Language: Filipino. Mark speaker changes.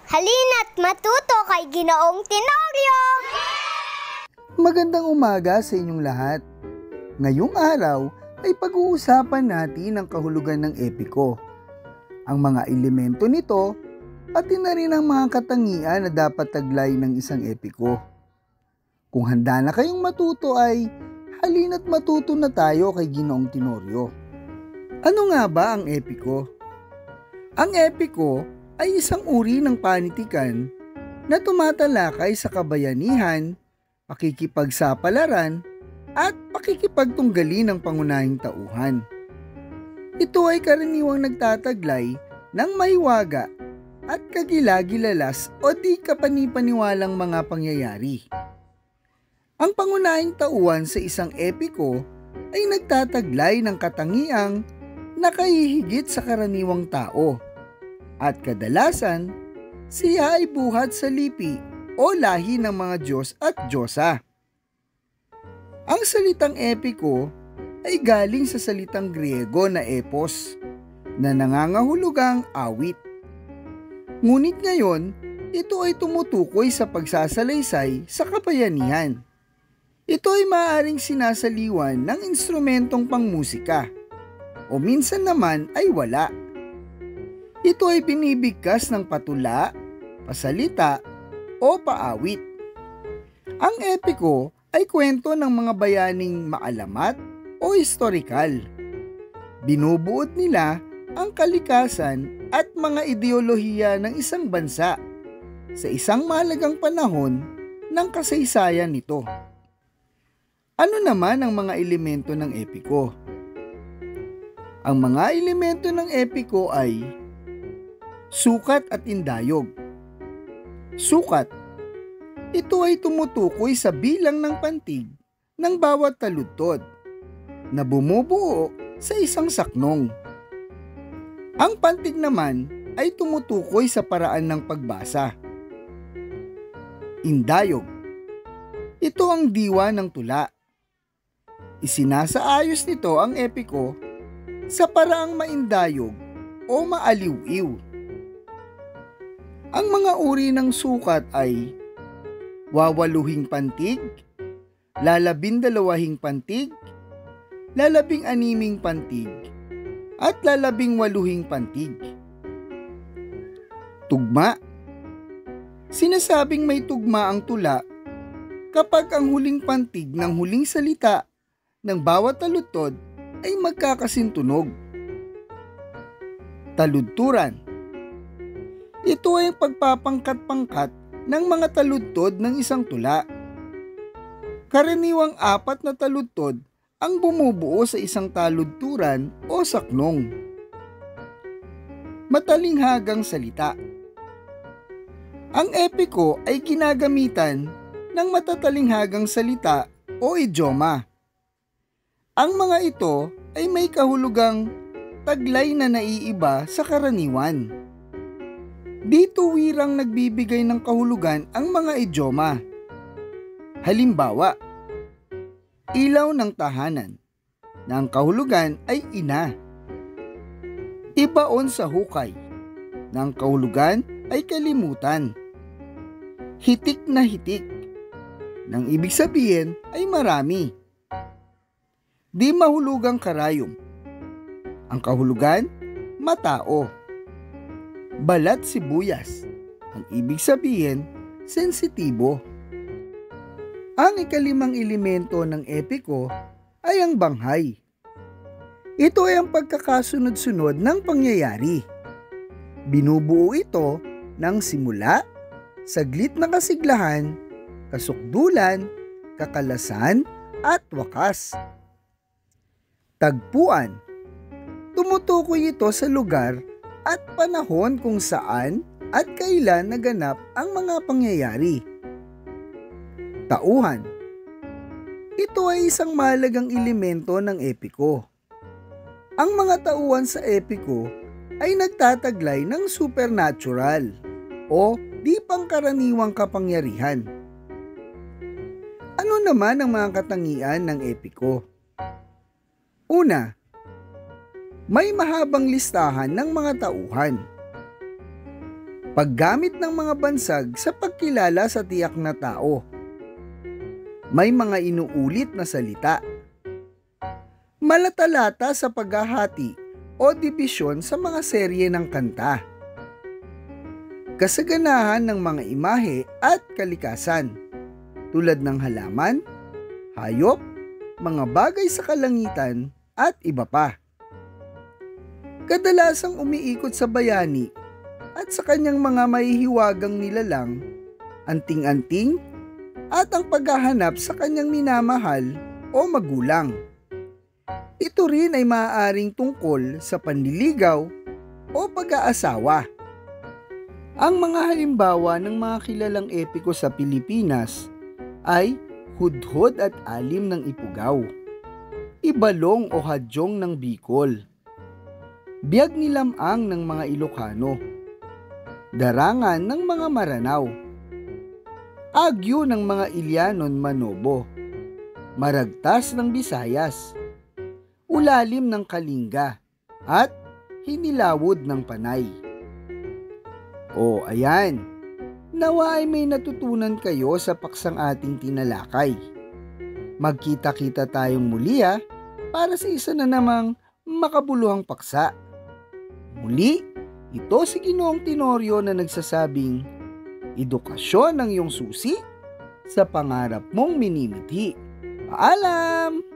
Speaker 1: Halina't matuto kay Ginoong Tenorio!
Speaker 2: Magandang umaga sa inyong lahat. Ngayong araw ay pag-uusapan natin ang kahulugan ng epiko, ang mga elemento nito, pati na rin ang mga katangian na dapat taglay ng isang epiko. Kung handa na kayong matuto ay halina't matuto na tayo kay Ginoong Tenorio. Ano nga ba ang epiko? Ang epiko ay isang uri ng panitikan na tumatalakay sa kabayanihan, pakikipagsapalaran, at pakikipagtunggali ng pangunahing tauhan. Ito ay karaniwang nagtataglay ng mahiwaga at kagilagilalas o di kapanipaniwalang mga pangyayari. Ang pangunahing tauhan sa isang epiko ay nagtataglay ng katangiang nakahihigit sa karaniwang tao. At kadalasan, siya ay buhat sa lipi o lahi ng mga Diyos at Diyosa. Ang salitang epiko ay galing sa salitang Griego na epos, na nangangahulugang awit. Ngunit ngayon, ito ay tumutukoy sa pagsasalaysay sa kabayanihan. Ito ay maaaring sinasaliwan ng instrumentong pangmusika, o minsan naman ay wala. Ito ay binibigkas ng patula, pasalita, o paawit. Ang epiko ay kwento ng mga bayaning maalamat o historikal. Binubuod nila ang kalikasan at mga ideolohiya ng isang bansa sa isang mahalagang panahon ng kasaysayan nito. Ano naman ang mga elemento ng epiko? Ang mga elemento ng epiko ay sukat at indayog. Sukat. Ito ay tumutukoy sa bilang ng pantig ng bawat taludtod na bumubuo sa isang saknong. Ang pantig naman ay tumutukoy sa paraan ng pagbasa. Indayog. Ito ang diwa ng tula. Isinasaayos nito ang epiko sa paraang maindayog o maaliw-iw. Ang mga uri ng sukat ay wawaluhing pantig, lalabindalawahing pantig, lalabing-animing pantig, at lalabing-waluhing pantig. Tugma. Sinasabing may tugma ang tula kapag ang huling pantig ng huling salita ng bawat taludtod ay magkakasintunog. Taludturan. Ito ay pagpapangkat-pangkat ng mga taludtod ng isang tula. Karaniwang 4 na taludtod ang bumubuo sa isang taludturan o saknong. Matalinghagang salita. Ang epiko ay ginagamitan ng matatalinghagang salita o idioma. Ang mga ito ay may kahulugang taglay na naiiba sa karaniwan. Dito wirang nagbibigay ng kahulugan ang mga idioma. Halimbawa, ilaw ng tahanan, na ang kahulugan ay ina. Ibaon sa hukay, na ang kahulugan ay kalimutan. Hitik na hitik, nang ibig sabihin ay marami. Di mahulugang karayom, ang kahulugan matao. Balat sibuyas, ang ibig sabihin, sensitibo. Ang ikalimang elemento ng epiko ay ang banghay. Ito ay ang pagkakasunod-sunod ng pangyayari. Binubuo ito ng simula, saglit na kasiglahan, kasukdulan, kakalasan, at wakas. Tagpuan. Tumutukoy ito sa lugar at panahon kung saan at kailan naganap ang mga pangyayari. Tauhan. Ito ay isang mahalagang elemento ng epiko. Ang mga tauhan sa epiko ay nagtataglay ng supernatural o di pangkaraniwang kapangyarihan. Ano naman ang mga katangian ng epiko? Una, may mahabang listahan ng mga tauhan. Paggamit ng mga bansag sa pagkilala sa tiyak na tao. May mga inuulit na salita. Malatalata sa paghahati o dibisyon sa mga serye ng kanta. Kasaganahan ng mga imahe at kalikasan tulad ng halaman, hayop, mga bagay sa kalangitan at iba pa. Kadalasang umiikot sa bayani at sa kanyang mga mahihiwagang nilalang, anting-anting at ang paghahanap sa kanyang minamahal o magulang. Ito rin ay maaaring tungkol sa panliligaw o pag-aasawa. Ang mga halimbawa ng mga kilalang epiko sa Pilipinas ay Hudhod at Alim ng Ipugaw, Ibalong o Hadyong ng Bicol, Biyag ni Lamang ng mga Ilocano, Darangan ng mga Maranao, Agyo ng mga Ilianon Manobo, Maragtas ng Visayas, Ulalim ng Kalinga, at Hinilawod ng Panay. O ayan, nawa ay may natutunan kayo sa paksang ating tinalakay. Magkita-kita tayong muli para sa isa na namang makabuluhang paksa. Muli, ito si Ginoong Tenorio na nagsasabing, edukasyon ang iyong susi sa pangarap mong minimithi. Paalam!